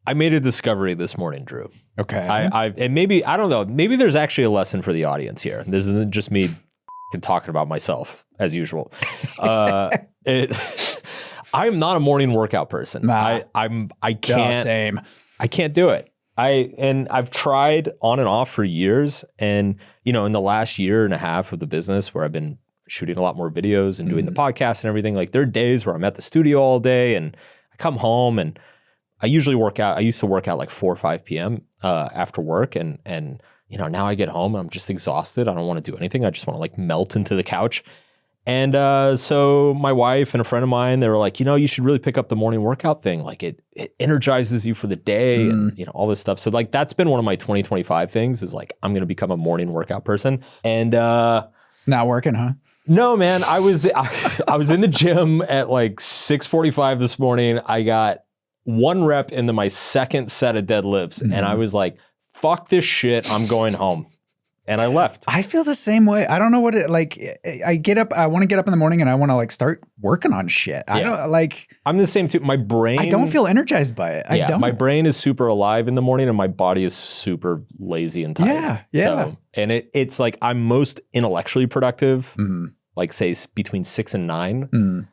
I made a discovery this morning, Drew. Okay. And maybe, I don't know, maybe there's actually a lesson for the audience here. This isn't just me talking about myself as usual. I am not a morning workout person. Nah. I can't. Same. I can't do it. I've tried on and off for years. And, you know, in the last year and a half of the business where I've been shooting a lot more videos and doing the podcast and everything, like there are days where I'm at the studio all day and I come home and I usually work out. I used to work out like 4 or 5 p.m. After work. And, you know, now I get home and I'm just exhausted. I don't want to do anything. I just want to like melt into the couch. And so my wife and a friend of mine, they were like, you know, you should really pick up the morning workout thing. Like it energizes you for the day and, you know, all this stuff. So like that's been one of my 2025 things is like, I'm going to become a morning workout person. And not working, huh? No, man, I was in the gym at like 6:45 this morning. I got 1 rep into my second set of deadlifts and I was like, fuck this shit, I'm going home. And I left. I feel the same way. I don't know what it like. I get up. I want to get up in the morning and I want to like start working on shit. I don't like. I'm the same too. My brain. I don't feel energized by it. I don't. My brain is super alive in the morning and my body is super lazy and tired. Yeah. So, and it's like I'm most intellectually productive, like say between 6 and 9.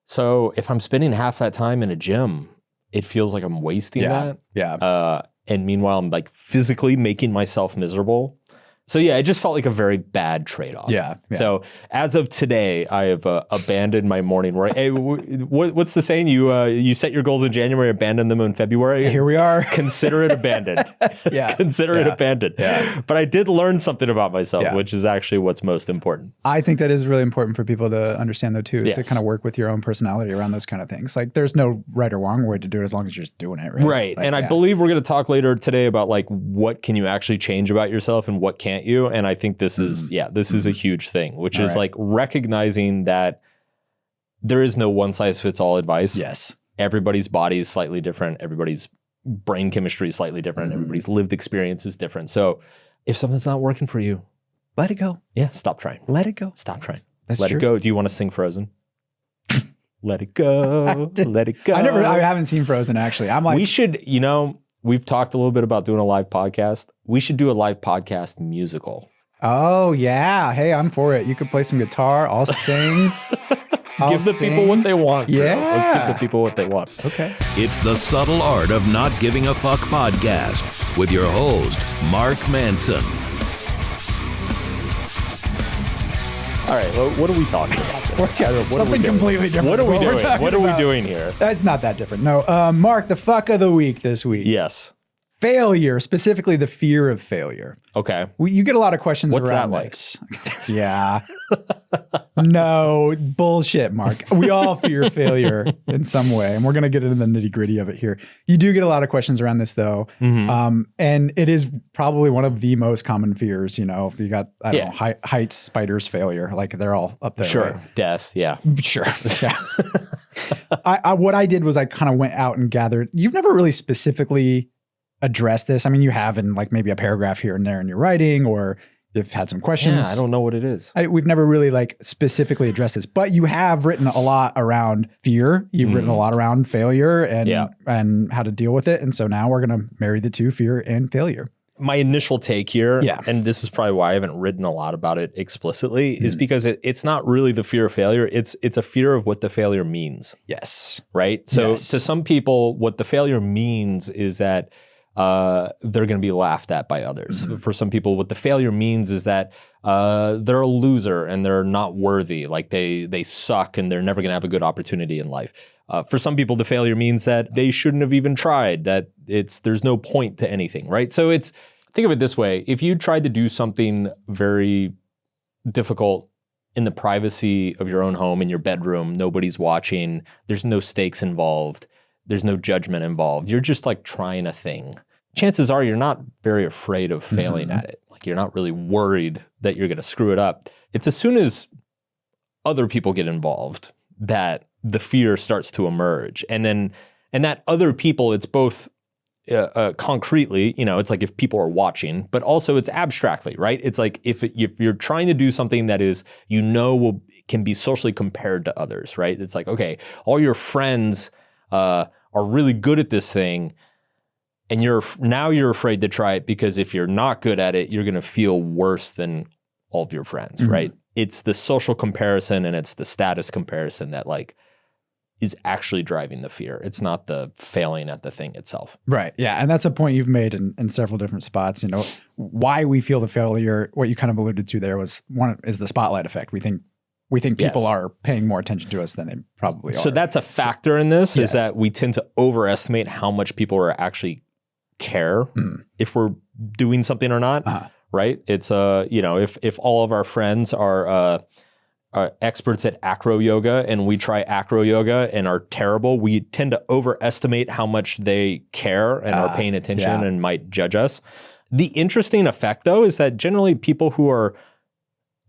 So if I'm spending half that time in a gym, it feels like I'm wasting that. Yeah. And meanwhile, I'm like physically making myself miserable. So yeah, it just felt like a very bad trade-off. Yeah. So as of today, I have abandoned my morning work. Hey, what's the saying? You set your goals in January, abandon them in February. Here we are. Consider it abandoned. Consider it abandoned. Yeah. But I did learn something about myself, which is actually what's most important. I think that is really important for people to understand though too, is to kind of work with your own personality around those kind of things. Like there's no right or wrong way to do it as long as you're just doing it, right? Right. Like, and I believe we're going to talk later today about like what can you actually change about yourself and what can't you? And I think this is, this is a huge thing, which is like recognizing that there is no one size fits all advice. Yes. Everybody's body is slightly different. Everybody's brain chemistry is slightly different. Everybody's lived experience is different. So if something's not working for you, let it go. Yeah. Stop trying. Let it go. Stop trying. That's let true. it go. Do you want to sing Frozen? Let it go. Let it go. I haven't seen Frozen actually. I'm like, we should, you know, we've talked a little bit about doing a live podcast. We should do a live podcast musical. Oh, yeah. Hey, I'm for it. You could play some guitar. I'll sing. Give the people what they want. Yeah. Bro. Let's give the people what they want. Okay. It's the Subtle Art of Not Giving a Fuck podcast with your host, Mark Manson. All right. Well, what are we talking about? Something completely different. What are we doing? What are we doing here? That's not that different. No. Mark, the fuck of the week this week. Yes. Failure, specifically the fear of failure. Okay. You get a lot of questions What's around that like? this. Yeah. No, bullshit, Mark. We all fear failure in some way, and we're going to get into the nitty gritty of it here. You do get a lot of questions around this, though, and it is probably one of the most common fears. You know, if you got, I don't know, heights, spiders, failure, like they're all up there. Sure. Right? Death. Yeah. Sure. Yeah. What I did was I kind of went out and gathered. You've never really specifically address this. I mean, you have in like maybe a paragraph here and there in your writing, or you've had some questions. Yeah, I don't know what it is. We've never really like specifically addressed this, but you have written a lot around fear. You've written a lot around failure and how to deal with it. And so now we're going to marry the two, fear and failure. My initial take here, and this is probably why I haven't written a lot about it explicitly, is because it's not really the fear of failure. It's a fear of what the failure means. Yes. Right? So to some people, what the failure means is that they're going to be laughed at by others. For some people, what the failure means is that they're a loser and they're not worthy. Like they suck and they're never going to have a good opportunity in life. For some people, the failure means that they shouldn't have even tried, that there's no point to anything, right? So think of it this way. If you tried to do something very difficult in the privacy of your own home, in your bedroom, nobody's watching, there's no stakes involved, there's no judgment involved. You're just like trying a thing. Chances are you're not very afraid of failing at it. Like you're not really worried that you're going to screw it up. It's as soon as other people get involved that the fear starts to emerge. And that other people, it's both concretely, you know, it's like if people are watching, but also it's abstractly, right? It's like if you're trying to do something that is, you know, can be socially compared to others, right? It's like, okay, all your friends are really good at this thing. And now you're afraid to try it because if you're not good at it, you're going to feel worse than all of your friends, right? It's the social comparison and it's the status comparison that like is actually driving the fear. It's not the failing at the thing itself. Right. Yeah. And that's a point you've made in several different spots. You know, why we feel the failure, what you kind of alluded to there was one is the spotlight effect. We think people are paying more attention to us than they probably are. So that's a factor in this is that we tend to overestimate how much people are actually care if we're doing something or not, right? It's if all of our friends are experts at acro yoga and we try acro yoga and are terrible, we tend to overestimate how much they care and are paying attention and might judge us. The interesting effect though is that generally people who are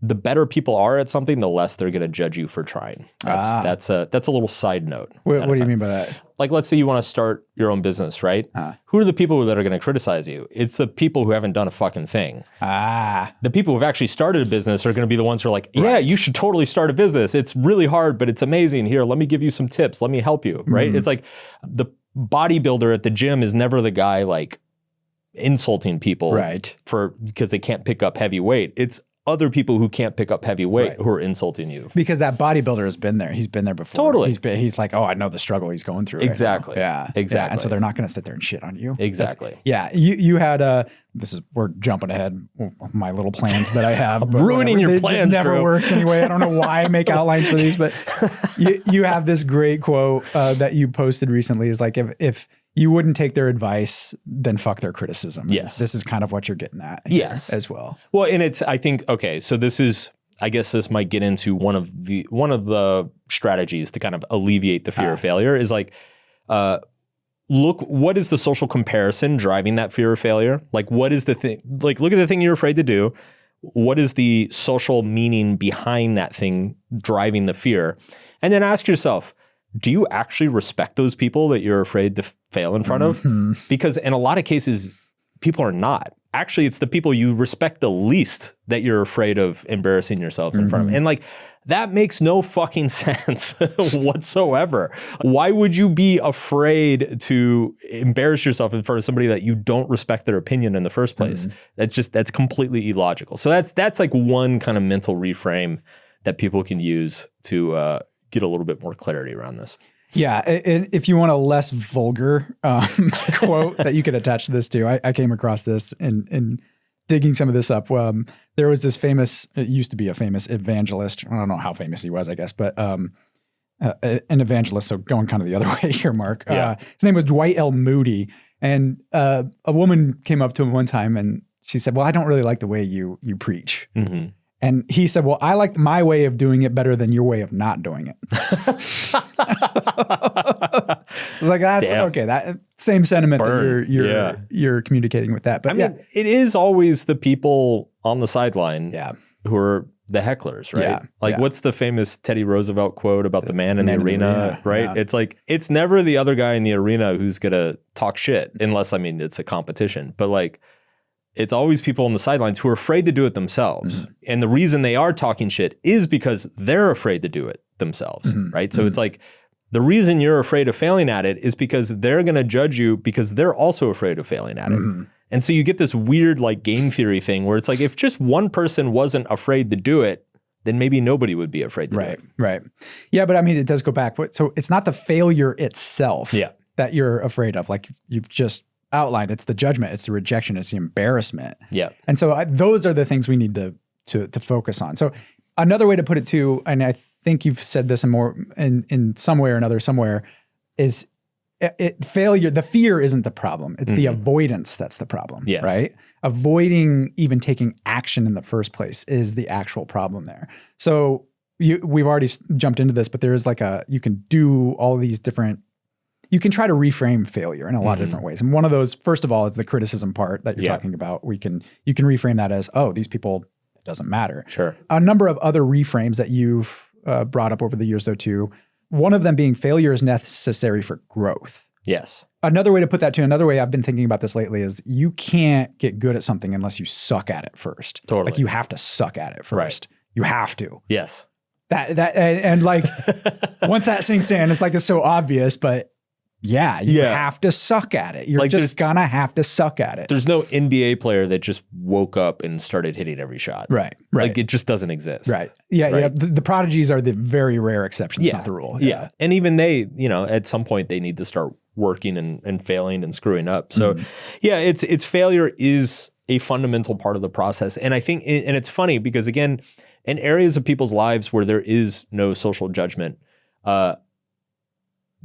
the better people are at something, the less they're going to judge you for trying. That's a little side note. What do you mean by that? Like, let's say you want to start your own business, right? Who are the people that are going to criticize you? It's the people who haven't done a fucking thing. The people who've actually started a business are going to be the ones who are like, yeah, you should totally start a business. It's really hard, but it's amazing. Here, let me give you some tips. Let me help you, right? It's like the bodybuilder at the gym is never the guy like insulting people because they can't pick up heavy weight. It's other people who can't pick up heavy weight who are insulting you. Because that bodybuilder has been there. He's been there before. Totally. He's like, oh, I know the struggle he's going through. Exactly. Right now. Yeah. Exactly. Yeah. And so they're not going to sit there and shit on you. Exactly. You had we're jumping ahead my little plans that I have. But ruining your plans, never Drew. Works anyway. I don't know why I make outlines for these, but you have this great quote that you posted recently is like, if you wouldn't take their advice, then fuck their criticism. Yes. This is kind of what you're getting at as well. Well, and I think, okay, so I guess this might get into one of the strategies to kind of alleviate the fear of failure is like, look, what is the social comparison driving that fear of failure? Like, what is the thing, like, look at the thing you're afraid to do. What is the social meaning behind that thing driving the fear? And then ask yourself, do you actually respect those people that you're afraid to fail in front of? Because in a lot of cases, people are not. Actually, it's the people you respect the least that you're afraid of embarrassing yourself in front of. And like, that makes no fucking sense whatsoever. Why would you be afraid to embarrass yourself in front of somebody that you don't respect their opinion in the first place? That's completely illogical. So that's like one kind of mental reframe that people can use to get a little bit more clarity around this. Yeah, if you want a less vulgar quote that you could attach to this to, I came across this in digging some of this up. There was this it used to be a famous evangelist. I don't know how famous he was, I guess, but an evangelist. So going kind of the other way here, Mark. His name was Dwight L. Moody. And a woman came up to him one time and she said, well, I don't really like the way you preach. And he said, well, I like my way of doing it better than your way of not doing it. So it's like, that's okay. That same sentiment that you're communicating with that. But I mean, it is always the people on the sideline who are the hecklers, right? What's the famous Teddy Roosevelt quote about the man in the arena, right? Yeah. It's like, it's never the other guy in the arena who's going to talk shit unless, it's a competition. But like, it's always people on the sidelines who are afraid to do it themselves. And the reason they are talking shit is because they're afraid to do it themselves, right? So it's like, the reason you're afraid of failing at it is because they're going to judge you because they're also afraid of failing at it. And so you get this weird like game theory thing where it's like, if just one person wasn't afraid to do it, then maybe nobody would be afraid to do it. Right. Yeah, but it does go back. So it's not the failure itself that you're afraid of. Like you've just outlined, it's the judgment, it's the rejection, it's the embarrassment. Yeah. And so those are the things we need to focus on. So another way to put it too, and I think you've said this in some way or another somewhere, is failure. The fear isn't the problem. It's the avoidance that's the problem, right? Avoiding even taking action in the first place is the actual problem there. So we've already jumped into this, but there is you can do all these different, you can try to reframe failure in a lot of different ways. And one of those, first of all, is the criticism part that you're talking about. You can reframe that as, oh, these people, it doesn't matter. Sure. A number of other reframes that you've brought up over the years though too, one of them being failure is necessary for growth. Yes. Another way to put that too, another way I've been thinking about this lately is you can't get good at something unless you suck at it first. Totally. Like you have to suck at it first. Right. You have to. Yes. And like once that sinks in, it's like, it's so obvious, but Yeah, you have to suck at it. You're Like, just gonna have to suck at it. There's no NBA player that just woke up and started hitting every shot. Right. Like it just doesn't exist. Right. Yeah. Right? Yeah. The prodigies are the very rare exceptions, not the rule. Yeah. And even they, at some point they need to start working and failing and screwing up. So yeah, it's failure is a fundamental part of the process. And I think, and it's funny because again, in areas of people's lives where there is no social judgment,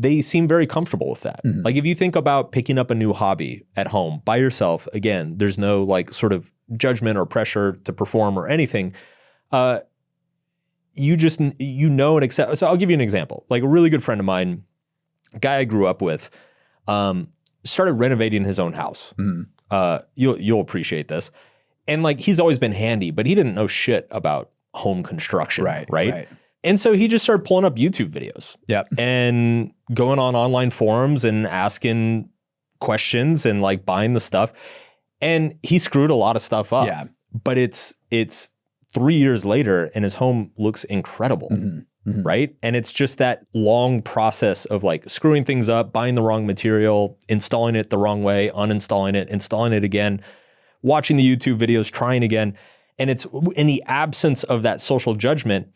they seem very comfortable with that. Like if you think about picking up a new hobby at home by yourself, again, there's no like sort of judgment or pressure to perform or anything. You just, and accept. So I'll give you an example. Like a really good friend of mine, a guy I grew up with, started renovating his own house. You'll appreciate this. And like, he's always been handy, but he didn't know shit about home construction. Right. And so he just started pulling up YouTube videos and going on online forums and asking questions and like buying the stuff. And he screwed a lot of stuff up. Yeah. But it's 3 years later and his home looks incredible. Right. And it's just that long process of like screwing things up, buying the wrong material, installing it the wrong way, uninstalling it, installing it again, watching the YouTube videos, trying again. And it's in the absence of that social judgment,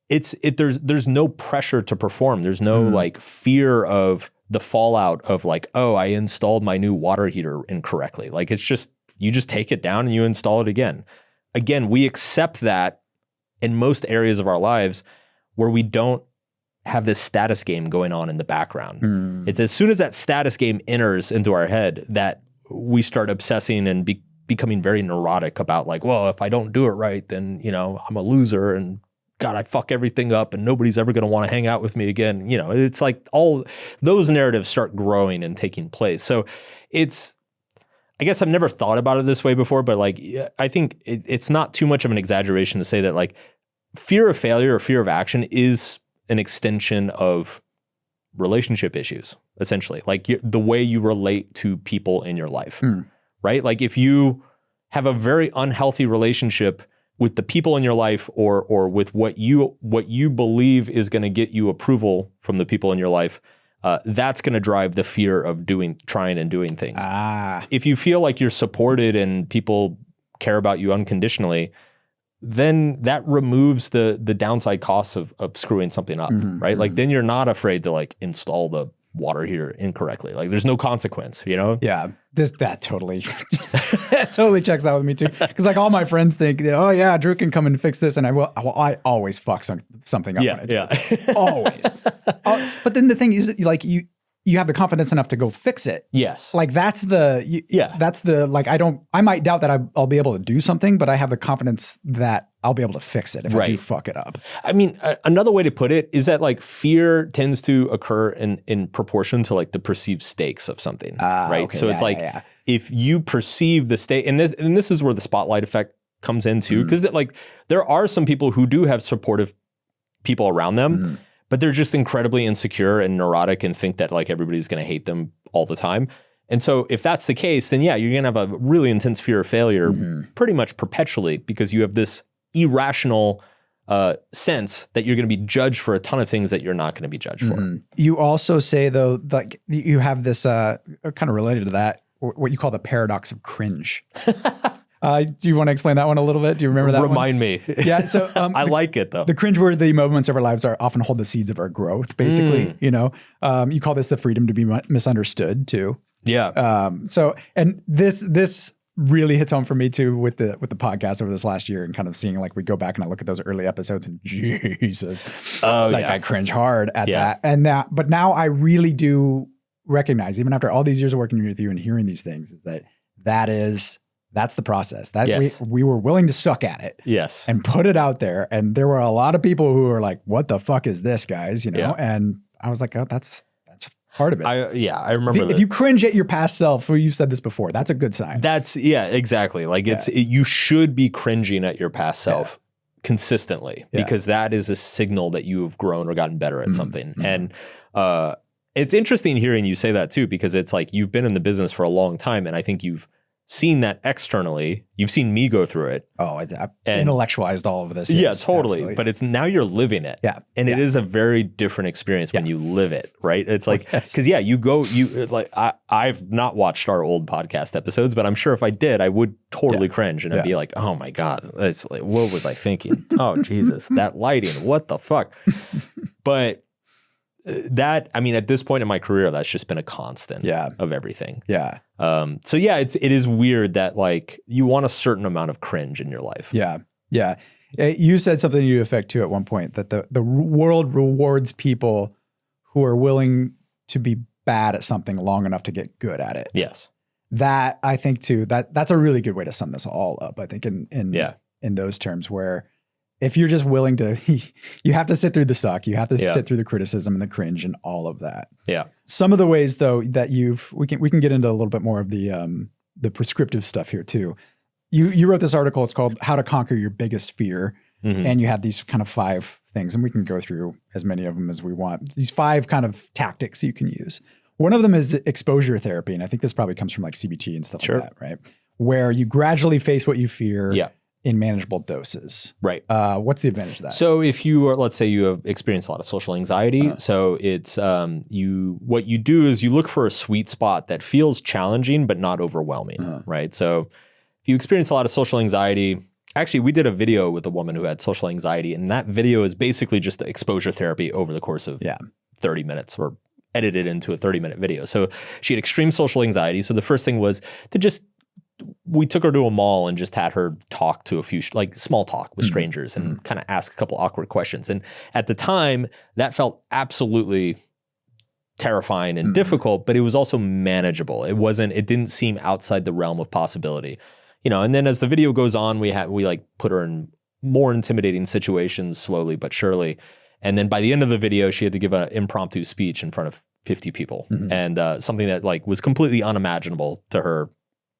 there's no pressure to perform. There's no like fear of the fallout of like, oh, I installed my new water heater incorrectly. Like it's just, you just take it down and you install it again. Again, we accept that in most areas of our lives where we don't have this status game going on in the background. It's as soon as that status game enters into our head that we start obsessing and becoming very neurotic about like, well, if I don't do it right, then, I'm a loser and God, I fuck everything up and nobody's ever going to want to hang out with me again. It's like all those narratives start growing and taking place. So I guess I've never thought about it this way before, but like, I think it's not too much of an exaggeration to say that like fear of failure or fear of action is an extension of relationship issues, essentially. Like the way you relate to people in your life, right? Like if you have a very unhealthy relationship with the people in your life or with what you believe is going to get you approval from the people in your life, that's going to drive the fear of trying and doing things. If you feel like you're supported and people care about you unconditionally, then that removes the downside costs of screwing something up, right? Like then you're not afraid to like install the water heater incorrectly. Like there's no consequence, Yeah. That totally checks out with me too. Because like all my friends think, oh yeah, Drew can come and fix this, and I always fuck something up. When I do it. Always. But then the thing is, like you have the confidence enough to go fix it. Yes. Like that's like I might doubt that I'll be able to do something, but I have the confidence that I'll be able to fix it if I do fuck it up. I mean, another way to put it is that like fear tends to occur in proportion to like the perceived stakes of something, right? Okay. So it's like if you perceive the stake, and this is where the spotlight effect comes in too, because like there are some people who do have supportive people around them, but they're just incredibly insecure and neurotic and think that like everybody's going to hate them all the time. And so if that's the case, then yeah, you're going to have a really intense fear of failure pretty much perpetually because you have this irrational sense that you're going to be judged for a ton of things that you're not going to be judged for. You also say though, like you have this kind of related to that, what you call the paradox of cringe. Do you want to explain that one a little bit? Do you remember that Remind me. Yeah. So I like it though. The cringeworthy moments of our lives often hold the seeds of our growth, basically. You call this the freedom to be misunderstood too. Yeah. And this really hits home for me too with the podcast over this last year and kind of seeing like we go back and I look at those early episodes and Jesus, I cringe hard at that. But now I really do recognize, even after all these years of working with you and hearing these things, is that's the process. That we were willing to suck at it. Yes. And put it out there. And there were a lot of people who were like, what the fuck is this, guys? And I was like, oh, that's part of it. I remember if you cringe at your past self, you said this before, that's a good sign. Exactly. Like you should be cringing at your past self consistently because that is a signal that you have grown or gotten better at something. And it's interesting hearing you say that too, because it's like you've been in the business for a long time. And I think you've seen that externally. You've seen me go through it. Oh, I've intellectualized all of this. Yeah, totally. Absolutely. But it's now you're living it. Yeah. And it is a very different experience when you live it, right? It's like, because I've not watched our old podcast episodes, but I'm sure if I did, I would totally cringe and I'd be like, oh my God, it's like, what was I thinking? Oh, Jesus, that lighting, what the fuck? But at this point in my career, that's just been a constant of everything. Yeah. It is weird that like you want a certain amount of cringe in your life. Yeah. Yeah. You said something to the effect too at one point that the world rewards people who are willing to be bad at something long enough to get good at it. Yes. That I think too, that's a really good way to sum this all up. I think in those terms where if you're just willing to, you have to sit through the suck, you have to sit through the criticism and the cringe and all of that. Yeah. Some of the ways though that we can get into a little bit more of the prescriptive stuff here too. You wrote this article, it's called How to Conquer Your Biggest Fear. Mm-hmm. And you have these kind of 5 things, and we can go through as many of them as we want. These 5 kind of tactics you can use. One of them is exposure therapy. And I think this probably comes from like CBT and stuff like that, right? Where you gradually face what you fear. Yeah. In manageable doses. Right. What's the advantage of that? So if you are, let's say you have experienced a lot of social anxiety. So it's what you do is you look for a sweet spot that feels challenging, but not overwhelming. Right. So if you experience a lot of social anxiety, actually we did a video with a woman who had social anxiety, and that video is basically just the exposure therapy over the course of 30 minutes or edited into a 30-minute video. So she had extreme social anxiety. So the first thing was to we took her to a mall and just had her talk to a few, like small talk with strangers and kind of ask a couple awkward questions. And at the time that felt absolutely terrifying and difficult, but it was also manageable. It didn't seem outside the realm of possibility, and then as the video goes on, we like put her in more intimidating situations slowly, but surely. And then by the end of the video, she had to give an impromptu speech in front of 50 people and something that like was completely unimaginable to her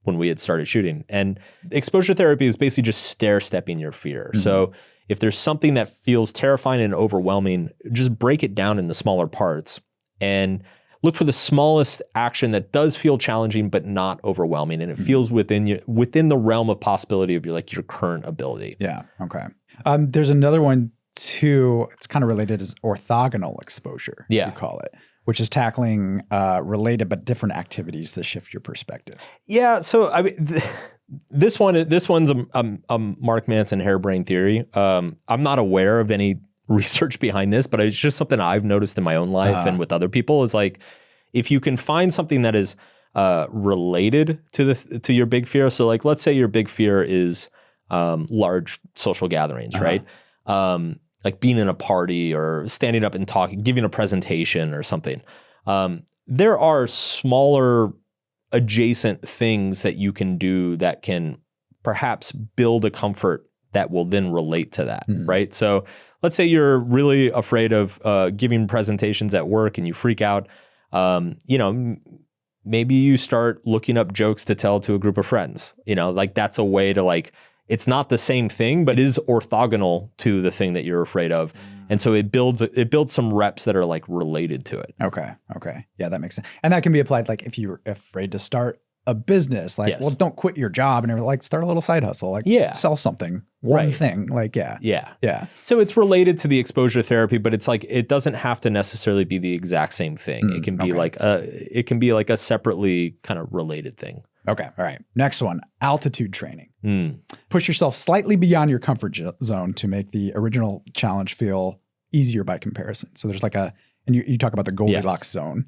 when we had started shooting. And exposure therapy is basically just stair-stepping your fear. So if there's something that feels terrifying and overwhelming, just break it down into smaller parts and look for the smallest action that does feel challenging but not overwhelming, and it feels within the realm of possibility of your current ability. Yeah. Okay. There's another one too. It's kind of related as orthogonal exposure. Yeah, you call it, which is tackling related but different activities to shift your perspective. Yeah. So I mean, this one's a Mark Manson harebrained theory. I'm not aware of any research behind this, but it's just something I've noticed in my own life and with other people. Is like, if you can find something that is related to your big fear. So like, let's say your big fear is large social gatherings, right? Like being in a party or standing up and talking, giving a presentation or something. There are smaller adjacent things that you can do that can perhaps build a comfort that will then relate to that, right? So let's say you're really afraid of giving presentations at work and you freak out. Maybe you start looking up jokes to tell to a group of friends. Like that's a way to like, it's not the same thing, but it is orthogonal to the thing that you're afraid of. And so it builds some reps that are like related to it. Okay. Yeah, that makes sense. And that can be applied like if you're afraid to start a business, like, well, don't quit your job and like start a little side hustle, like sell something, one thing, like, yeah. So it's related to the exposure therapy, but it's like, it doesn't have to necessarily be the exact same thing. It can be like a separately kind of related thing. Okay. All right. Next one, altitude training. Push yourself slightly beyond your comfort zone to make the original challenge feel easier by comparison. So there's like and you talk about the Goldilocks zone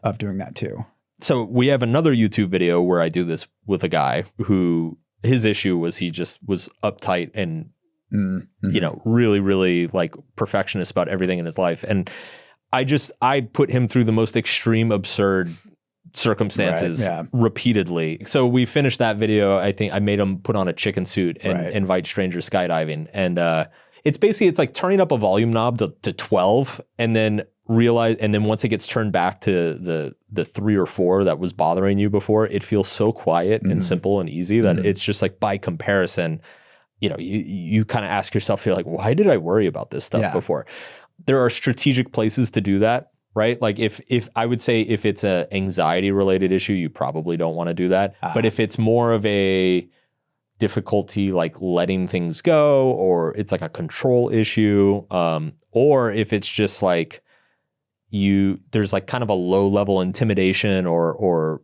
of doing that too. So we have another YouTube video where I do this with a guy who his issue was he just was uptight and, really, really like perfectionist about everything in his life. And I put him through the most extreme, absurd circumstances repeatedly. So we finished that video. I think I made him put on a chicken suit and invite strangers skydiving. And it's like turning up a volume knob to 12 and then once it gets turned back to the 3 or 4 that was bothering you before, it feels so quiet and simple and easy that it's just like by comparison, you kind of ask yourself, you're like, why did I worry about this stuff before? There are strategic places to do that. right? Like if I would say if it's a anxiety related issue, you probably don't want to do that. But if it's more of a difficulty like letting things go, or it's like a control issue, or if it's just like there's like kind of a low level intimidation or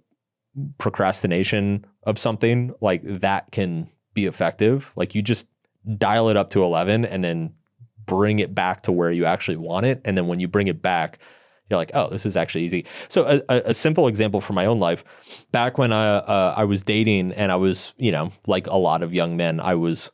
procrastination of something, like that can be effective. Like you just dial it up to 11 and then bring it back to where you actually want it. And then when you bring it back, you're like, oh, this is actually easy. So a simple example from my own life, back when I was dating, and I was, like a lot of young men, I was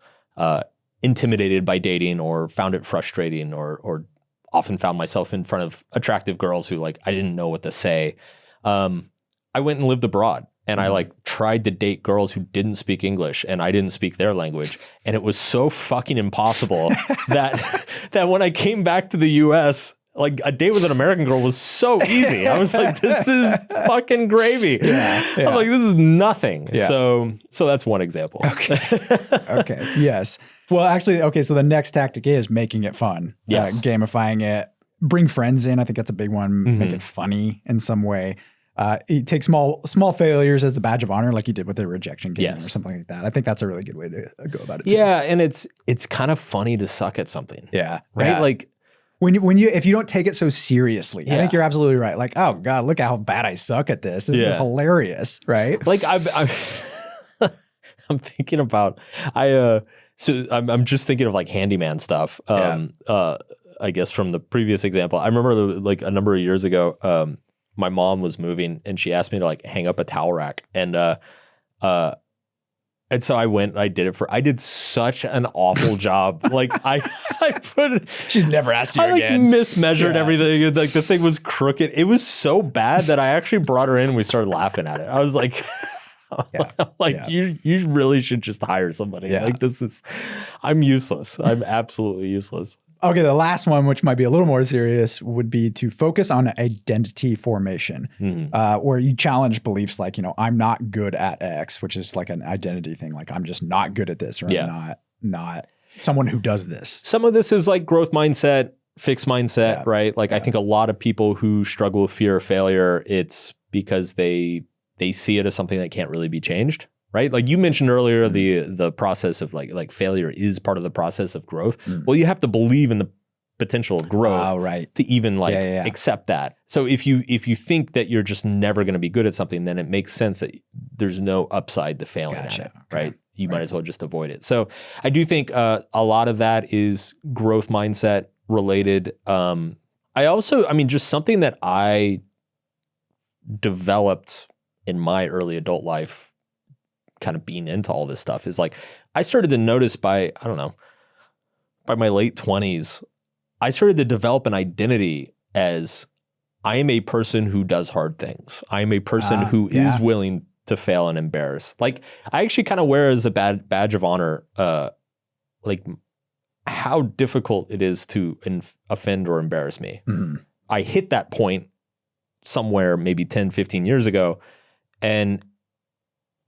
intimidated by dating, or found it frustrating, or often found myself in front of attractive girls who like I didn't know what to say. I went and lived abroad, and I like tried to date girls who didn't speak English, and I didn't speak their language. And it was so fucking impossible that when I came back to the US, like a date with an American girl was so easy. I was like, this is fucking gravy. Yeah. I'm like, this is nothing. Yeah. So that's one example. Okay. Okay. Yes. Well, actually, okay. So the next tactic is making it fun. Yes. Gamifying it. Bring friends in. I think that's a big one. Make it funny in some way. Take small failures as a badge of honor, like you did with the rejection game or something like that. I think that's a really good way to go about it. Yeah, and it's kind of funny to suck at something. Yeah, right. Yeah. Like if you don't take it so seriously, I think you're absolutely right. Like, oh God, look how bad I suck at this. This is hilarious, right? Like I'm thinking about so I'm just thinking of like handyman stuff. I guess from the previous example, I remember like a number of years ago. My mom was moving, and she asked me to like hang up a towel rack, and so I went and I did it I did such an awful job. Like I she's never asked you like again. mismeasured everything. Like the thing was crooked. It was so bad that I actually brought her in and we started laughing at it. I was like, you really should just hire somebody. Yeah. Like I'm useless. I'm absolutely useless. Okay, the last one, which might be a little more serious, would be to focus on identity formation, where you challenge beliefs like, I'm not good at X, which is like an identity thing. Like I'm just not good at this, or I'm not someone who does this. Some of this is like growth mindset, fixed mindset, right? Like I think a lot of people who struggle with fear of failure, it's because they see it as something that can't really be changed. Right? Like you mentioned earlier, the process of like failure is part of the process of growth. Well, you have to believe in the potential of growth to even accept that. So if you think that you're just never going to be good at something, then it makes sense that there's no upside to failing at it, right? You might as well just avoid it. So I do think a lot of that is growth mindset related. Just something that I developed in my early adult life, kind of being into all this stuff, is like I started to notice by my late 20s, I started to develop an identity as I am a person who does hard things. I am a person who is willing to fail and embarrass. Like I actually kind of wear as a badge of honor, like how difficult it is to offend or embarrass me. I hit that point somewhere maybe 10, 15 years ago. And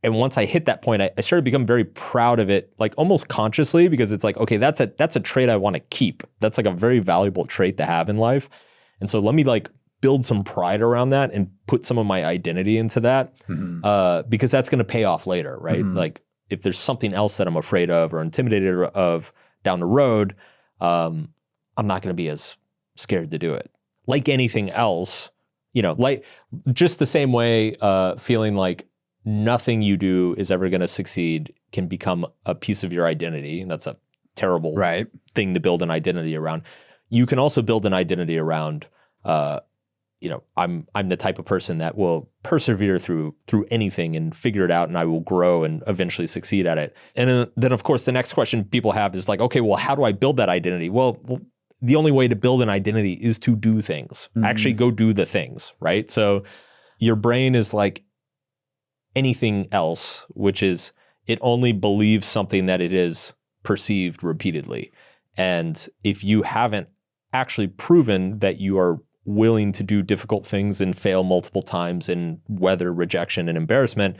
once I hit that point, I started to become very proud of it, like almost consciously, because it's like, okay, that's a trait I want to keep. That's like a very valuable trait to have in life. And so let me like build some pride around that and put some of my identity into that, because that's going to pay off later, right? Like if there's something else that I'm afraid of or intimidated of down the road, I'm not going to be as scared to do it. Like anything else, like just the same way, feeling like nothing you do is ever going to succeed can become a piece of your identity. And that's a terrible thing to build an identity around. You can also build an identity around, I'm the type of person that will persevere through anything and figure it out, and I will grow and eventually succeed at it. And then of course, the next question people have is like, okay, well, how do I build that identity? Well, the only way to build an identity is to do things. Actually go do the things, right? So your brain is like anything else, which is it only believes something that it is perceived repeatedly. And if you haven't actually proven that you are willing to do difficult things and fail multiple times and weather rejection and embarrassment,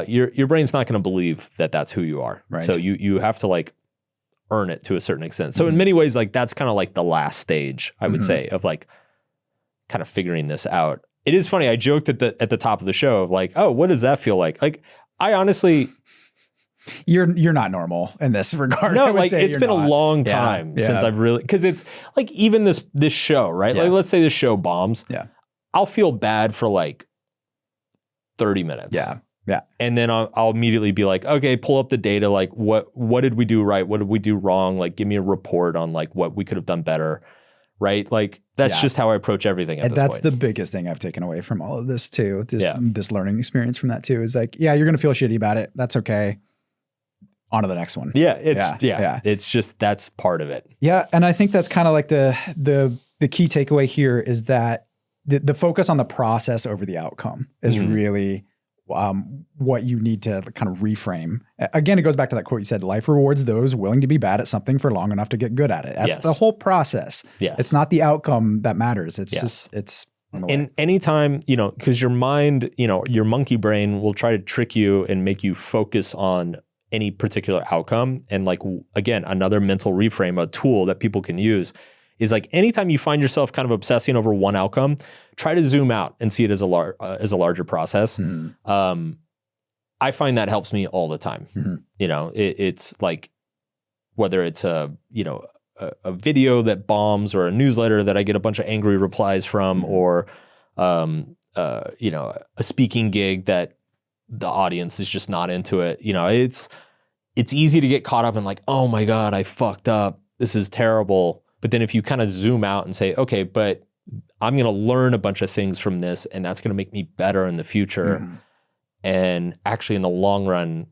your brain's not going to believe that that's who you are. Right. So you have to like earn it to a certain extent. So in many ways, like that's kind of like the last stage, I would say, of like kind of figuring this out. It is funny. I joked at the top of the show of like, oh, what does that feel like? Like, I honestly, you're not normal in this regard. no, like it's been a long time since I've really, because it's like even this show, right? Like, let's say this show bombs. Yeah, I'll feel bad for like 30 minutes. Yeah. Yeah. And then I'll immediately be like, okay, pull up the data. Like what did we do right? What did we do wrong? Like, give me a report on like what we could have done better. Right. Like that's just how I approach everything at this that's point. the biggest thing I've taken away from all of this too. This learning experience from that too is like, yeah, you're going to feel shitty about it. That's okay. On to the next one. Yeah. It's just, that's part of it. Yeah. And I think that's kind of like the key takeaway here is that the focus on the process over the outcome is really what you need to kind of reframe. Again, it goes back to that quote you said, life rewards those willing to be bad at something for long enough to get good at it. That's the whole process. Yes. It's not the outcome that matters. It's just, it's. And anytime, because your mind, your monkey brain will try to trick you and make you focus on any particular outcome. And like, again, another mental reframe, a tool that people can use is like anytime you find yourself kind of obsessing over one outcome, try to zoom out and see it as a larger process. I find that helps me all the time. It's like whether it's a video that bombs or a newsletter that I get a bunch of angry replies from, or a speaking gig that the audience is just not into it. It's easy to get caught up in like, oh my God, I fucked up. This is terrible. But then if you kind of zoom out and say, okay, but I'm going to learn a bunch of things from this, and that's going to make me better in the future. And actually in the long run,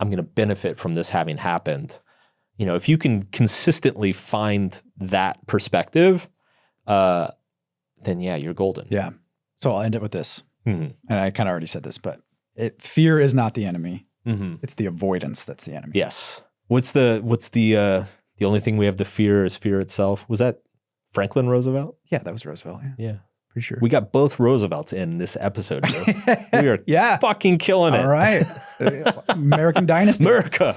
I'm going to benefit from this having happened. If you can consistently find that perspective, then yeah, you're golden. Yeah. So I'll end it with this. And I kind of already said this, but fear is not the enemy. It's the avoidance that's the enemy. Yes. What's the only thing we have to fear is fear itself? Was that Franklin Roosevelt? Yeah, that was Roosevelt. Yeah. Pretty sure. We got both Roosevelts in this episode. We are fucking killing it. All right. American Dynasty. America.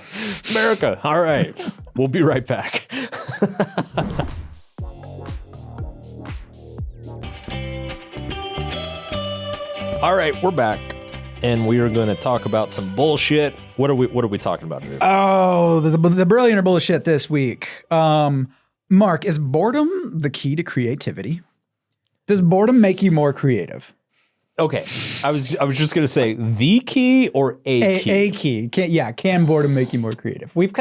All right. We'll be right back. All right, we're back. And we are going to talk about some bullshit. What are we talking about today? Oh, the brilliant bullshit this week. Mark, is boredom the key to creativity? Does boredom make you more creative? Okay, I was just going to say the key or a key. A key. Can boredom make you more creative? We've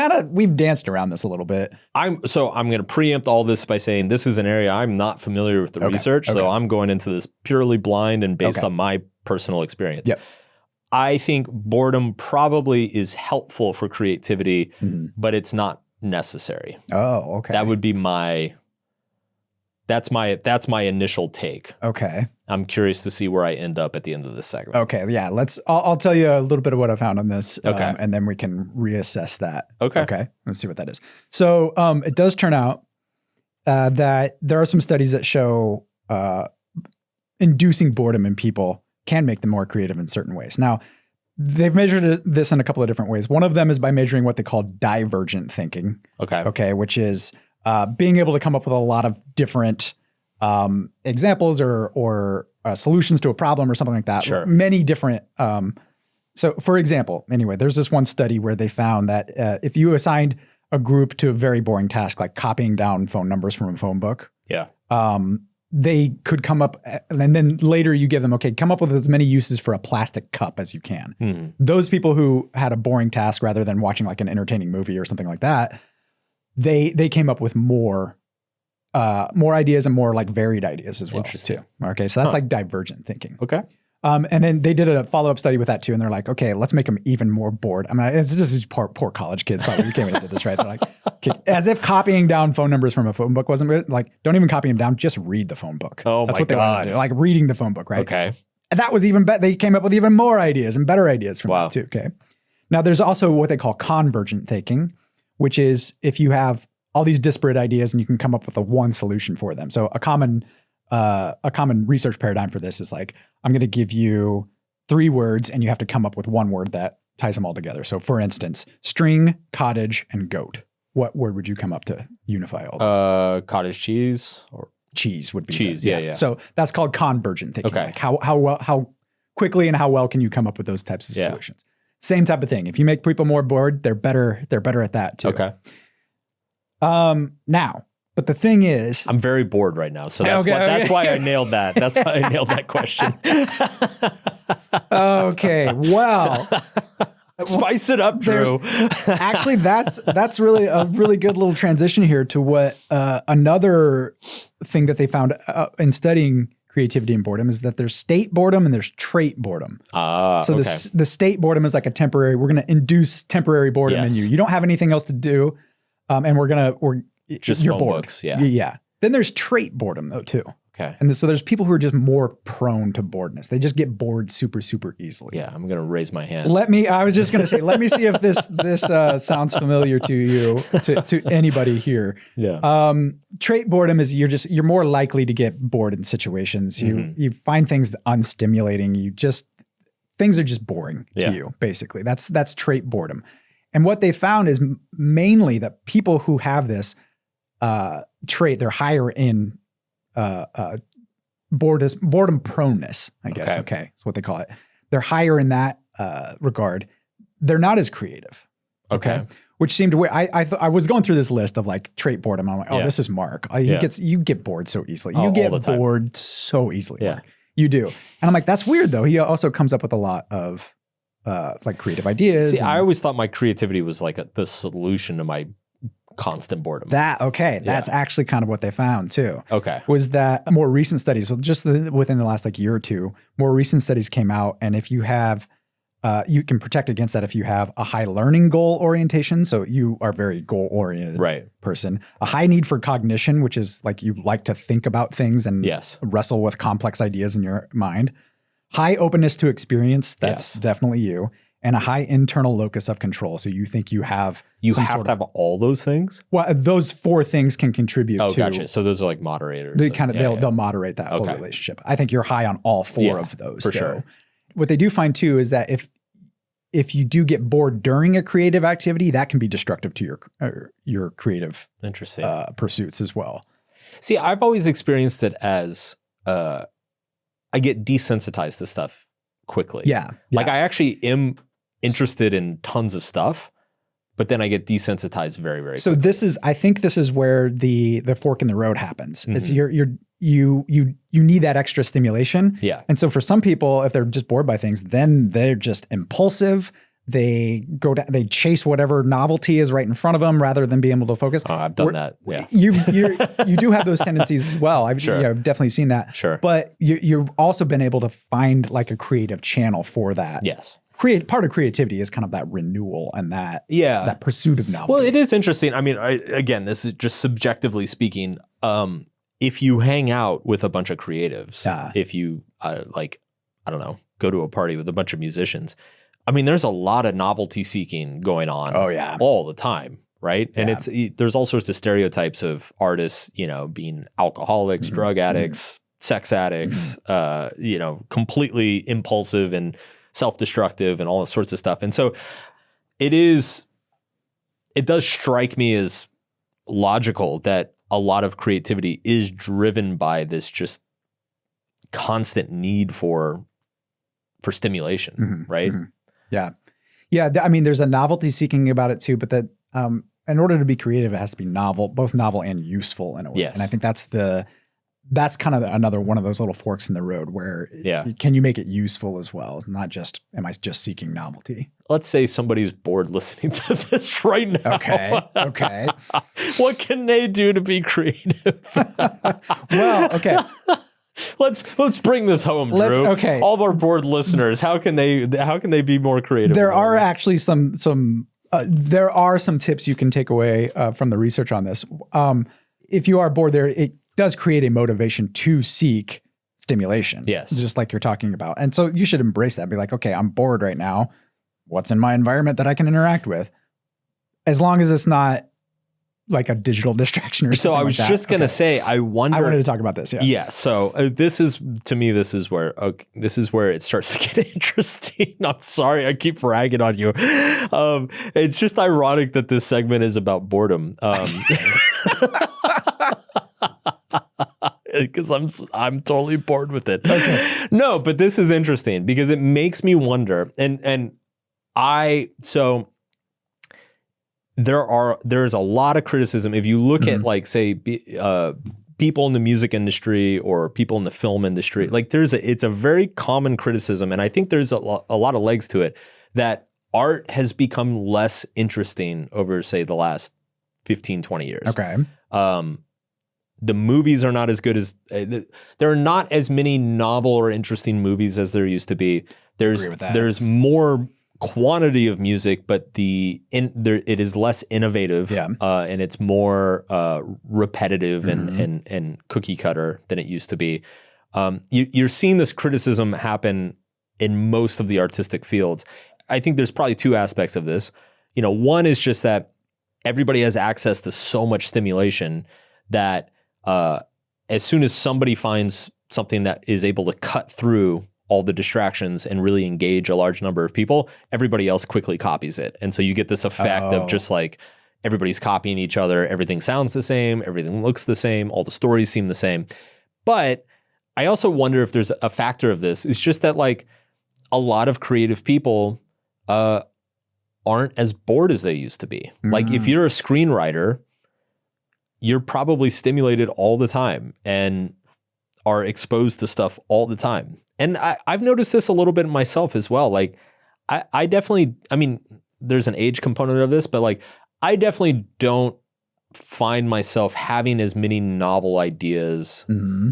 danced around this a little bit. I'm going to preempt all this by saying this is an area I'm not familiar with the research, so I'm going into this purely blind and based on my personal experience. Yep. I think boredom probably is helpful for creativity, but it's not necessary. Oh, okay. That would be that's my initial take. Okay. I'm curious to see where I end up at the end of this segment. Okay. Yeah. I'll tell you a little bit of what I found on this. Okay. And then we can reassess that. Okay. Okay. Let's see what that is. So it does turn out that there are some studies that show inducing boredom in people can make them more creative in certain ways. Now, they've measured this in a couple of different ways. One of them is by measuring what they call divergent thinking. Okay, which is being able to come up with a lot of different examples or solutions to a problem or something like that. Sure. Many different. So, for example, anyway, there's this one study where they found that if you assigned a group to a very boring task like copying down phone numbers from a phone book, they could come up, and then later you give them, come up with as many uses for a plastic cup as you can. Those people who had a boring task rather than watching like an entertaining movie or something like that, they came up with more ideas and more like varied ideas as well too. Okay, so that's like divergent thinking. Okay. And then they did a follow-up study with that too, and they're like, okay, let's make them even more bored. I mean, this is poor college kids probably who came into this, right? They're like, as if copying down phone numbers from a phone book wasn't good. Like, don't even copy them down, just read the phone book. Oh, that's my what they God. wanted to do, like reading the phone book, right? Okay. And that was even better. They came up with even more ideas and better ideas from that too. Okay. Now, there's also what they call convergent thinking, which is if you have all these disparate ideas and you can come up with a one solution for them. So a common research paradigm for this is like, I'm going to give you 3 words and you have to come up with one word that ties them all together. So for instance, string, cottage, and goat. What word would you come up to unify all those? Cottage cheese or cheese would be. Cheese, yeah. So that's called convergent thinking. Okay. Like how quickly and how well can you come up with those types of solutions? Same type of thing. If you make people more bored, they're better at that too. Okay. Now, but the thing is, I'm very bored right now, so that's why I nailed that. That's why I nailed that question. Okay, well, spice it up, Drew. Actually, that's really a really good little transition here to what another thing that they found in studying creativity and boredom is that there's state boredom and there's trait boredom. So the state boredom is like a temporary. We're going to induce temporary boredom in you. You don't have anything else to do, and we're just you're phone bored. books, yeah. Yeah. Then there's trait boredom though too. Okay. And so there's people who are just more prone to boredness. They just get bored super, super easily. Yeah, I'm going to raise my hand. I was just going to say, let me see if this sounds familiar to you, to anybody here. Yeah. Trait boredom is you're more likely to get bored in situations. You find things unstimulating. Things are just boring to you, basically. That's trait boredom. And what they found is mainly that people who have this trait, they're higher in boredom proneness, I guess. Okay. That's what they call it. They're higher in that regard. They're not as creative. Okay. Which seemed weird. I was going through this list of like trait boredom. I'm like, this is Mark. You get bored so easily. You get bored so easily. Yeah. Mark. You do. And I'm like, that's weird though. He also comes up with a lot of like creative ideas. See, I always thought my creativity was like the solution to my constant boredom. That's actually kind of what they found too. Okay. Was that more recent studies, within the last like year or two, more recent studies came out, and if you have, you can protect against that if you have a high learning goal orientation. So you are very goal oriented person. A high need for cognition, which is like you like to think about things and wrestle with complex ideas in your mind. High openness to experience. That's definitely you. And a high internal locus of control. So you think you have to have all those things? Well, those four things can contribute to. Gotcha. So those are like moderators. They'll moderate that whole relationship. I think you're high on all four of those. For sure. What they do find too is that if you do get bored during a creative activity, that can be destructive to your creative pursuits as well. See, I've always experienced it as I get desensitized to stuff quickly. Yeah. Like I actually am interested in tons of stuff, but then I get desensitized very, very quickly. I think this is where the fork in the road happens. It's you need that extra stimulation. Yeah. And so for some people, if they're just bored by things, then they're just impulsive. They they chase whatever novelty is right in front of them rather than being able to focus. I've done that. Yeah. You do have those tendencies as well. I've definitely seen that. Sure. But you've also been able to find like a creative channel for that. Yes. Part of creativity is kind of that renewal and that pursuit of novelty. Well, it is interesting. I mean, again, this is just subjectively speaking. If you hang out with a bunch of creatives, if you go to a party with a bunch of musicians, I mean, there's a lot of novelty seeking going on all the time, right? Yeah. And there's all sorts of stereotypes of artists, being alcoholics, drug addicts, sex addicts, completely impulsive and self-destructive and all sorts of stuff. And so it does strike me as logical that a lot of creativity is driven by this just constant need for stimulation, right? Mm-hmm. Yeah. Yeah. I mean, there's a novelty seeking about it too, but that in order to be creative, it has to be both novel and useful in a way. Yes. And I think that's kind of another one of those little forks in the road where can you make it useful as well? It's not just, am I just seeking novelty? Let's say somebody's bored listening to this right now. Okay. What can they do to be creative? Well, okay. Let's bring this home, Drew. Okay. All of our bored listeners, how can they be more creative? There are actually some tips you can take away from the research on this. If you are bored, it does create a motivation to seek stimulation. Yes. Just like you're talking about. And so you should embrace that. Be like, okay, I'm bored right now. What's in my environment that I can interact with? As long as it's not like a digiral distraction or something. So I was just going to say, I wanted to talk about this. Yeah. Yeah. So this is where it starts to get interesting. I'm sorry. I keep ragging on you. It's just ironic that this segment is about boredom. because I'm totally bored with it. Okay. No, but this is interesting because it makes me wonder, so there's a lot of criticism. If you look at like say people in the music industry or people in the film industry, like it's a very common criticism, and I think there's a lot of legs to it, that art has become less interesting over, say, the last 15, 20 years. Okay. The movies are not as good as there are not as many novel or interesting movies as there used to be. There's more quantity of music, but it is less innovative, and it's more repetitive and cookie cutter than it used to be. You're seeing this criticism happen in most of the artistic fields. I think there's probably two aspects of this. One is just that everybody has access to so much stimulation that as soon as somebody finds something that is able to cut through all the distractions and really engage a large number of people, everybody else quickly copies it. And so you get this effect of just like everybody's copying each other. Everything sounds the same. Everything looks the same. All the stories seem the same. But I also wonder if there's a factor of this. It's just that like a lot of creative people aren't as bored as they used to be. Like if you're a screenwriter, you're probably stimulated all the time and are exposed to stuff all the time. And I've noticed this a little bit myself as well. Like I definitely, I mean, there's an age component of this, but like I definitely don't find myself having as many novel ideas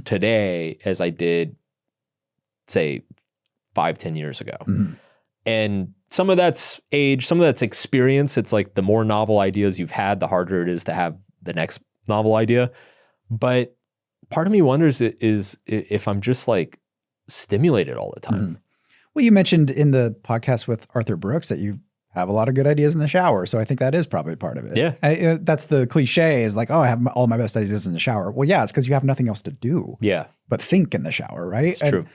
today as I did, say, 5-10 years ago. And some of that's age, some of that's experience. It's like the more novel ideas you've had, the harder it is to have the next novel idea. But part of me wonders is if I'm just like stimulated all the time. Well, you mentioned in the podcast with Arthur Brooks that you have a lot of good ideas in the shower. So I think that is probably part of it. Yeah. That's the cliche is like, oh, I have all my best ideas in the shower. Well, yeah, it's because you have nothing else to do. Yeah. But think in the shower, right? It's true.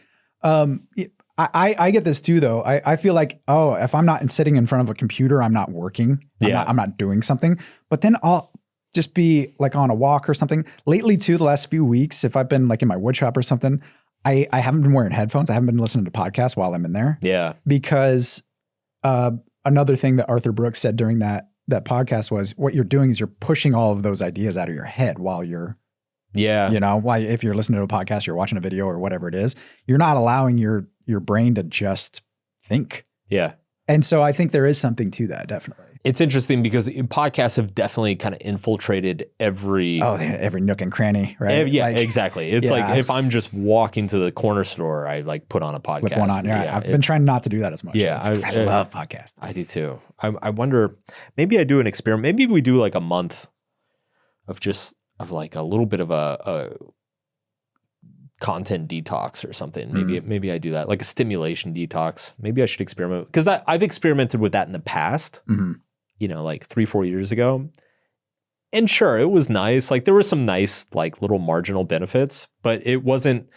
I get this too, though. I feel like, oh, if I'm not sitting in front of a computer, I'm not working. I'm not doing something. But then I'll just be like on a walk or something. Lately, too, the last few weeks, if I've been like in my wood shop or something, I haven't been wearing headphones. I haven't been listening to podcasts while I'm in there. Yeah. Because another thing that Arthur Brooks said during that podcast was what you're doing is you're pushing all of those ideas out of your head while you're, if you're listening to a podcast, you're watching a video or whatever it is, you're not allowing your brain to just think. Yeah. And so I think there is something to that, definitely. It's interesting because podcasts have definitely kind of infiltrated every nook and cranny, right? Exactly. It's like if I'm just walking to the corner store, I like put on a podcast. Flip one on. Yeah, I've been trying not to do that as much. Yeah, I love podcasts. I do too. I wonder, maybe I do an experiment. Maybe we do like a month of like a little bit of a content detox or something. Maybe I do that, like a stimulation detox. Maybe I should experiment because I've experimented with that in the past. Like 3-4 years ago. And sure, it was nice. Like there were some nice, like little marginal benefits, but it wasn't,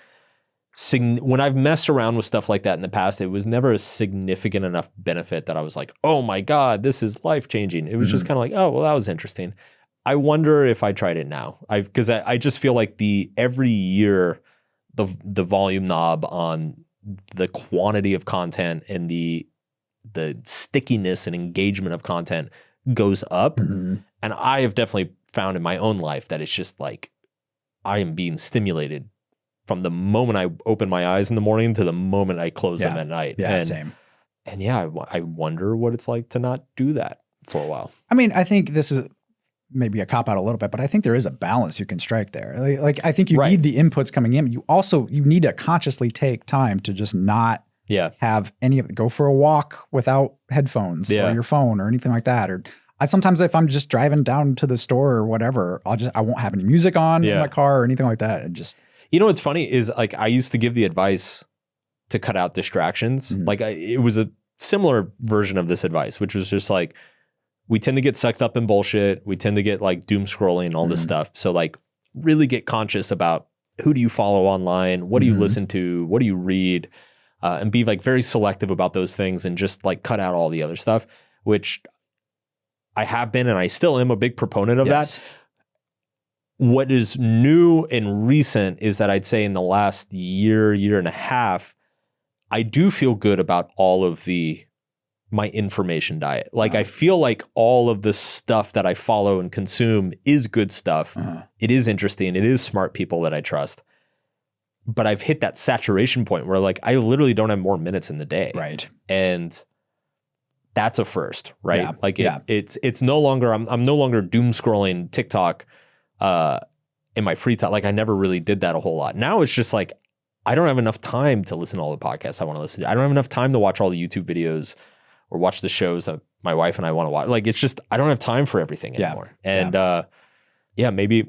when I've messed around with stuff like that in the past, it was never a significant enough benefit that I was like, oh my God, this is life-changing. It was just kind of like, oh, well, that was interesting. I wonder if I tried it now. Because I just feel like every year, the volume knob on the quantity of content and the stickiness and engagement of content goes up. And I have definitely found in my own life that it's just like, I am being stimulated from the moment I open my eyes in the morning to the moment I close them at night. Yeah, same. And I wonder what it's like to not do that for a while. I mean, I think this is maybe a cop out a little bit, but I think there is a balance you can strike there. Like I think you need the inputs coming in. You need to consciously take time to just not have any of it. Go for a walk without headphones or your phone or anything like that. Or sometimes if I'm just driving down to the store or whatever, I won't have any music on in my car or anything like that. And just, what's funny is like, I used to give the advice to cut out distractions. Like it was a similar version of this advice, which was just like, we tend to get sucked up in bullshit. We tend to get like doom scrolling and all this stuff. So like really get conscious about who do you follow online? What do you listen to? What do you read? And be like very selective about those things and just like cut out all the other stuff, which I have been and I still am a big proponent of that. what is new and recent is that I'd say in the last year and a half, I do feel good about all of my information diet. Like I feel like all of the stuff that I follow and consume is good stuff. It is interesting. It is smart people that I trust. But I've hit that saturation point where like I literally don't have more minutes in the day. Right. And that's a first, right? Yeah. Like it's no longer, I'm no longer doom scrolling TikTok in my free time. Like I never really did that a whole lot. Now it's just like, I don't have enough time to listen to all the podcasts I want to listen to. I don't have enough time to watch all the YouTube videos or watch the shows that my wife and I want to watch. Like it's just, I don't have time for everything anymore. And maybe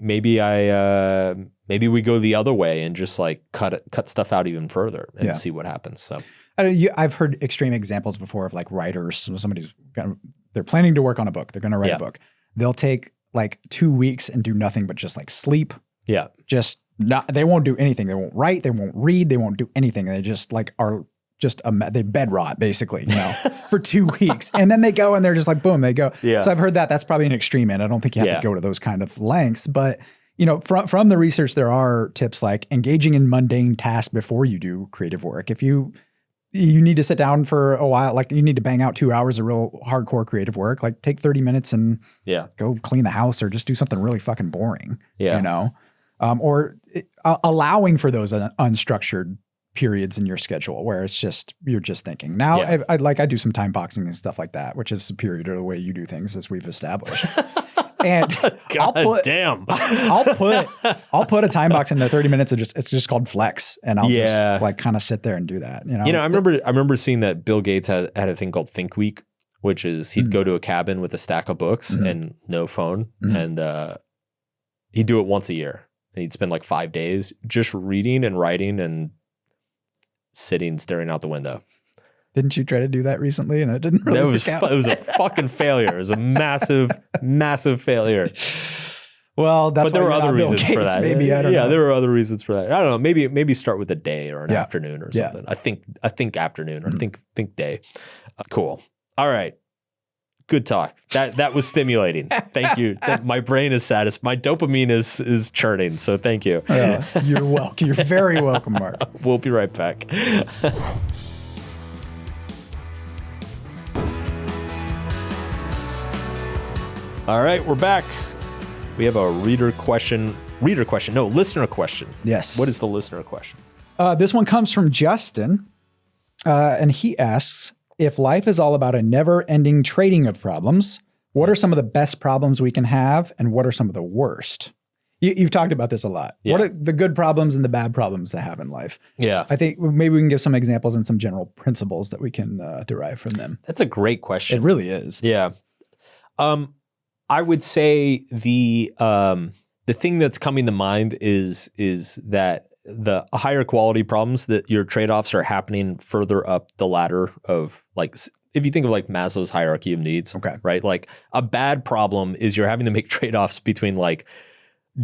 we go the other way and just like cut stuff out even further and see what happens. So I've heard extreme examples before of like writers. So they're planning to work on a book. They're going to write a book. They'll take like 2 weeks and do nothing but just like sleep. Yeah. They won't do anything. They won't write. They won't read. They won't do anything. They just like are just they bed rot basically, for 2 weeks. And then they go and they're just like, boom, they go. Yeah. So I've heard that's probably an extreme end. I don't think you have to go to those kind of lengths, but from the research, there are tips like engaging in mundane tasks before you do creative work. If you need to sit down for a while, like you need to bang out 2 hours of real hardcore creative work, like take 30 minutes and go clean the house or just do something really fucking boring, or allowing for those unstructured periods in your schedule where it's just, you're just thinking. Now I do some time boxing and stuff like that, which is superior to the way you do things as we've established. And I'll put a time box in there, 30 minutes of it's just called flex. And I'll just like kind of sit there and do that. I remember seeing that Bill Gates had a thing called Think Week, which is he'd go to a cabin with a stack of books and no phone. And he'd do it once a year. And he'd spend like 5 days just reading and writing and sitting, staring out the window. Didn't you try to do that recently and it didn't really work out? It was a fucking failure. It was a massive, massive failure. Well, but there were other reasons for that. Maybe I don't know. Yeah, there were other reasons for that. I don't know. Maybe start with a day or an afternoon or something. I think afternoon or think day. Cool. All right. Good talk. That was stimulating. Thank you. My brain is satisfied. My dopamine is churning. So thank you. You're welcome. You're very welcome, Mark. We'll be right back. All right, we're back. We have a listener question. Yes. What is the listener question? This one comes from Justin, and he asks, if life is all about a never-ending trading of problems, what are some of the best problems we can have, and what are some of the worst? You've talked about this a lot. Yeah. What are the good problems and the bad problems to have in life? Yeah. I think maybe we can give some examples and some general principles that we can derive from them. That's a great question. It really is. Yeah. I would say the thing that's coming to mind is that the higher quality problems, that your trade-offs are happening further up the ladder of, like, if you think of like Maslow's hierarchy of needs, right? Like a bad problem is you're having to make trade-offs between like,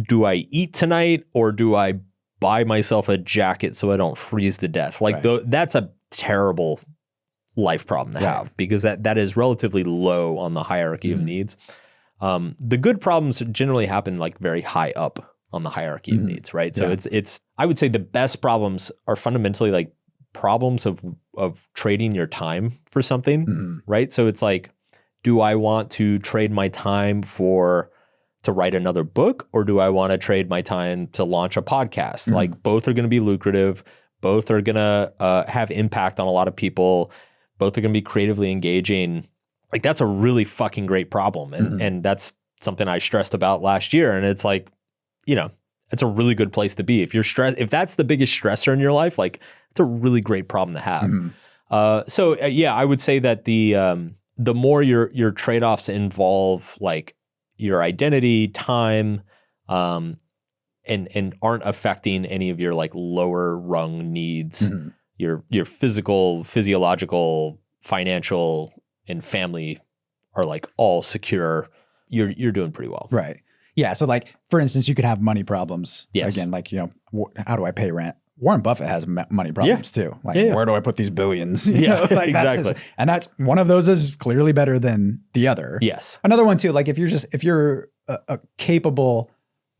do I eat tonight or do I buy myself a jacket so I don't freeze to death? Like that's a terrible life problem to have, because that is relatively low on the hierarchy of needs. The good problems generally happen like very high up on the hierarchy of needs, right? So it's I would say the best problems are fundamentally like problems of trading your time for something, right? So it's like, do I want to trade my time to write another book, or do I want to trade my time to launch a podcast? Like both are going to be lucrative, both are going to have impact on a lot of people, both are going to be creatively engaging. Like that's a really fucking great problem. And that's something I stressed about last year. And it's like, it's a really good place to be. If you're stressed, if that's the biggest stressor in your life, like it's a really great problem to have. So I would say that the more your trade-offs involve like your identity, time, and aren't affecting any of your like lower rung needs, your physical, physiological, financial, and family are like all secure, you're doing pretty well. Right. Yeah. So like, for instance, you could have money problems. Yes. Again, like, how do I pay rent? Warren Buffett has money problems too. Like, where do I put these billions? Like exactly. That's one of those is clearly better than the other. Yes. Another one too, like if you're a capable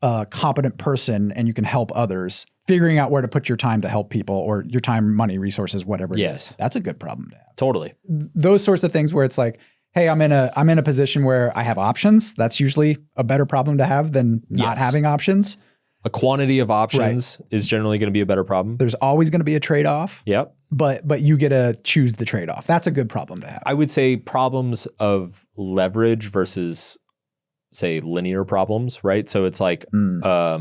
a competent person and you can help others, figuring out where to put your time to help people, or your time, money, resources, whatever it is. That's a good problem to have. Totally. Those sorts of things where it's like, hey, I'm in a position where I have options. That's usually a better problem to have than not having options. A quantity of options is generally going to be a better problem. There's always going to be a trade-off. Yep. But you get to choose the trade-off. That's a good problem to have. I would say problems of leverage versus, say, linear problems, right? So it's like a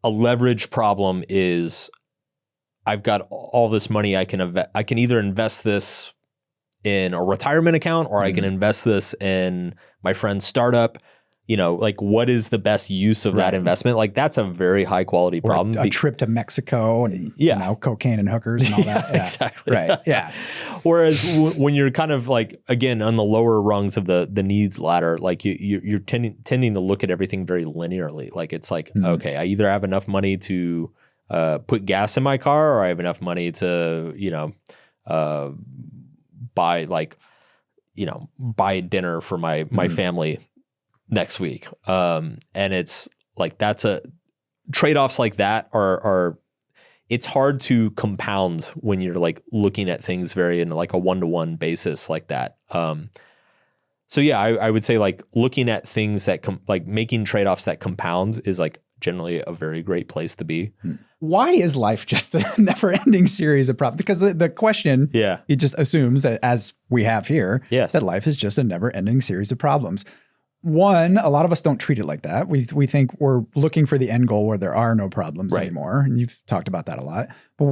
leverage problem is I've got all this money. I can either invest this in a retirement account, or I can invest this in my friend's startup. You know, like, what is the best use of that investment? Like, that's a very high quality problem. A trip to Mexico and you know, cocaine and hookers and all that. Yeah, exactly. Right. Yeah. Whereas when you're kind of like, again, on the lower rungs of the needs ladder, like you're tending to look at everything very linearly. Like, it's like, okay, I either have enough money to put gas in my car, or I have enough money to, you know, buy dinner for my family next week. And it's like, that's a trade-offs like that are it's hard to compound when you're like looking at things very in like a one-to-one basis like that. So yeah, I would say like looking at things that like making trade-offs that compound is like generally a very great place to be. Why is life just a never-ending series of problems? Because the question, it just assumes that, as we have here, that life is just a never-ending series of problems. One, a lot of us don't treat it like that. We think we're looking for the end goal where there are no problems anymore. And you've talked about that a lot. But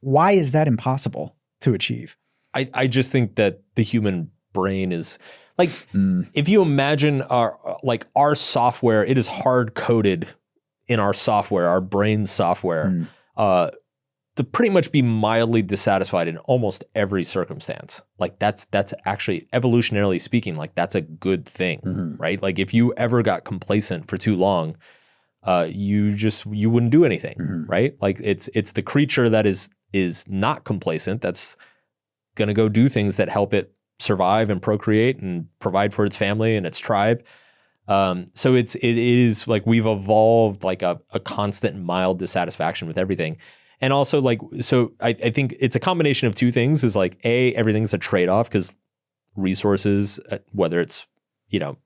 why is that impossible to achieve? I just think that the human brain is like, if you imagine our software, it is hard coded in our software, our brain software, to pretty much be mildly dissatisfied in almost every circumstance. Like that's actually, evolutionarily speaking, like that's a good thing, right? Like if you ever got complacent for too long, you wouldn't do anything, right? Like it's the creature that is not complacent that's going to go do things that help it survive and procreate and provide for its family and its tribe. So it is like we've evolved like a constant mild dissatisfaction with everything. And also like, so I think it's a combination of two things is like, everything's a trade-off because resources, whether it's, you know,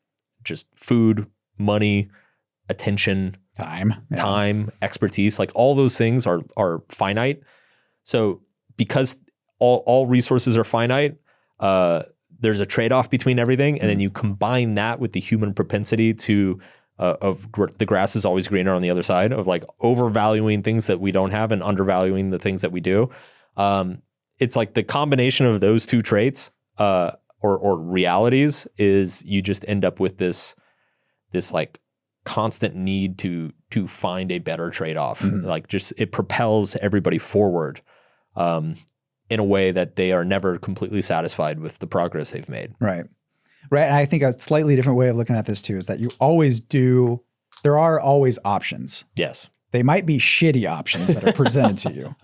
just food, money, attention, time, expertise, like all those things are finite. So because all resources are finite, there's a trade-off between everything. And then you combine that with the human propensity to the grass is always greener on the other side, of like overvaluing things that we don't have and undervaluing the things that we do. It's like the combination of those two traits or realities is you just end up with this like constant need to find a better trade-off. Like just it propels everybody forward in a way that they are never completely satisfied with the progress they've made. Right. And I think a slightly different way of looking at this too is that there are always options. Yes. They might be shitty options that are presented to you.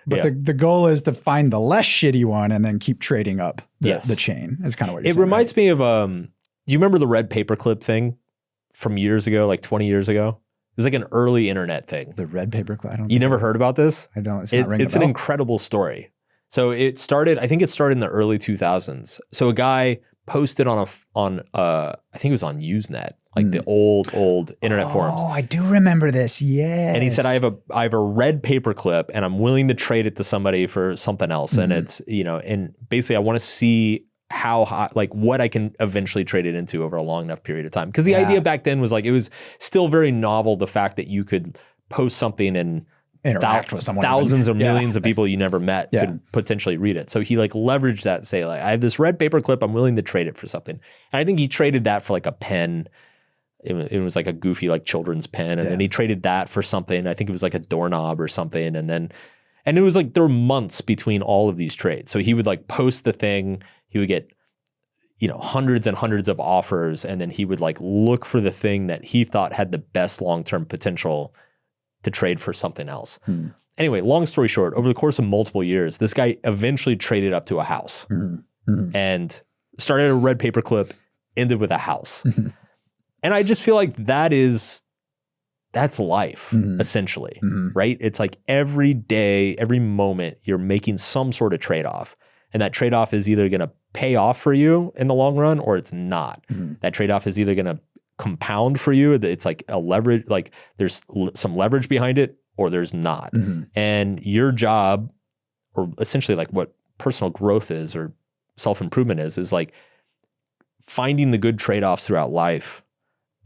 But the goal is to find the less shitty one and then keep trading up the chain. Is kind of what you're saying. It reminds me of, do you remember the red paperclip thing from years ago, like 20 years ago? It was like an early internet thing. The red paperclip? You never heard about this? I don't. It's not ringing a It's bell. an incredible story. So I think it started in the early 2000s. So a guy posted on I think it was on Usenet, like the old internet forums. Oh, I do remember this. Yes. And he said, I have a red paperclip and I'm willing to trade it to somebody for something else. And it's, you know, and basically I want to see how high, like what I can eventually trade it into over a long enough period of time. Because the idea back then was like, it was still very novel, the fact that you could post something and interact with someone. Thousands or millions of people you never met could potentially read it. So he like leveraged that to say like, I have this red paperclip, I'm willing to trade it for something. And I think he traded that for like a pen. It was like a goofy like children's pen. And then he traded that for something. I think it was like a doorknob or something. And it was like there were months between all of these trades. So he would like post the thing, he would get, you know, hundreds and hundreds of offers. And then he would like look for the thing that he thought had the best long-term potential to trade for something else. Anyway, long story short, over the course of multiple years, this guy eventually traded up to a house and started a red paperclip, ended with a house. And I just feel like that's life, essentially, right? It's like every day, every moment, you're making some sort of trade-off. And that trade-off is either going to pay off for you in the long run or it's not. That trade-off is either going to compound for you. It's like a leverage, like there's some leverage behind it or there's not. And your job, or essentially like what personal growth is or self-improvement is like finding the good trade-offs throughout life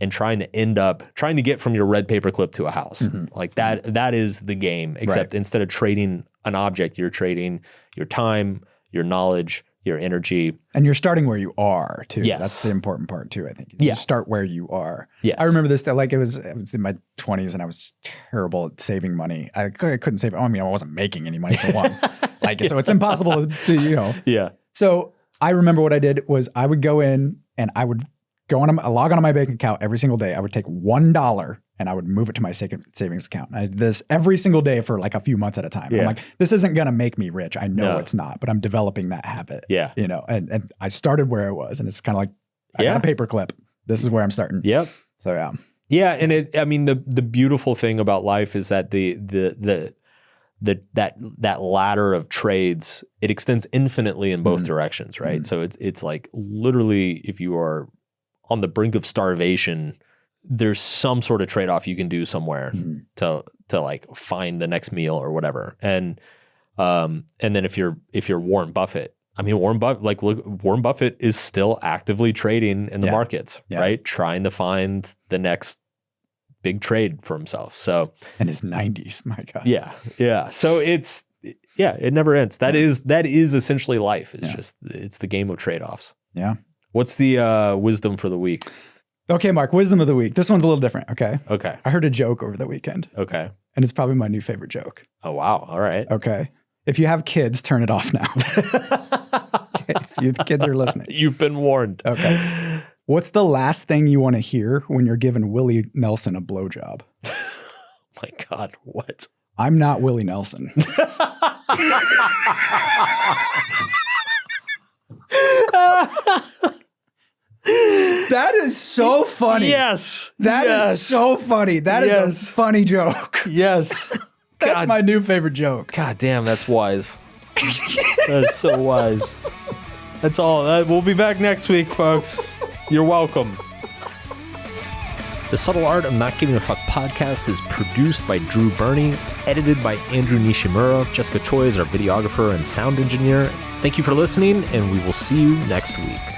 and trying to get from your red paper clip to a house. Like that is the game, except instead of trading an object, you're trading your time, your knowledge, your energy. And you're starting where you are too. Yes. That's the important part too, I think. You start where you are. Yes. I remember this, like I was in my 20s and I was terrible at saving money. I couldn't save. I mean, I wasn't making any money for one. So it's impossible to, Yeah. So I remember what I did was I would go in and I would log on to my bank account every single day. I would take $1 and I would move it to my savings account. And I did this every single day for like a few months at a time. I'm like, this isn't going to make me rich. I know it's not, but I'm developing that habit. Yeah. And I started where I was, and it's kind of like, I got a paper clip. This is where I'm starting. Yep. So yeah. Yeah. And the beautiful thing about life is that that ladder of trades, it extends infinitely in both directions, right? So it's like literally if you are on the brink of starvation, there's some sort of trade-off you can do somewhere to like find the next meal or whatever. And then if you're Warren Buffett, Warren Buffett is still actively trading in the markets, right? Trying to find the next big trade for himself. So in his 90s, my God. Yeah. So it never ends. That is essentially life. It's the game of trade-offs. Yeah. What's the wisdom for the week? Okay, Mark, wisdom of the week. This one's a little different, okay? Okay. I heard a joke over the weekend. Okay. And it's probably my new favorite joke. Oh, wow. All right. Okay. If you have kids, turn it off now. Okay. If the kids are listening. You've been warned. Okay. What's the last thing you want to hear when you're giving Willie Nelson a blowjob? My God, what? I'm not Willie Nelson. That is so funny. Yes. That is so funny. That is a funny joke. Yes. That's my new favorite joke. God damn, that's wise. That's so wise. That's all. We'll be back next week, folks. You're welcome. The Subtle Art of Not Giving a Fuck podcast is produced by Drew Burney. It's edited by Andrew Nishimura. Jessica Choi is our videographer and sound engineer. Thank you for listening, and we will see you next week.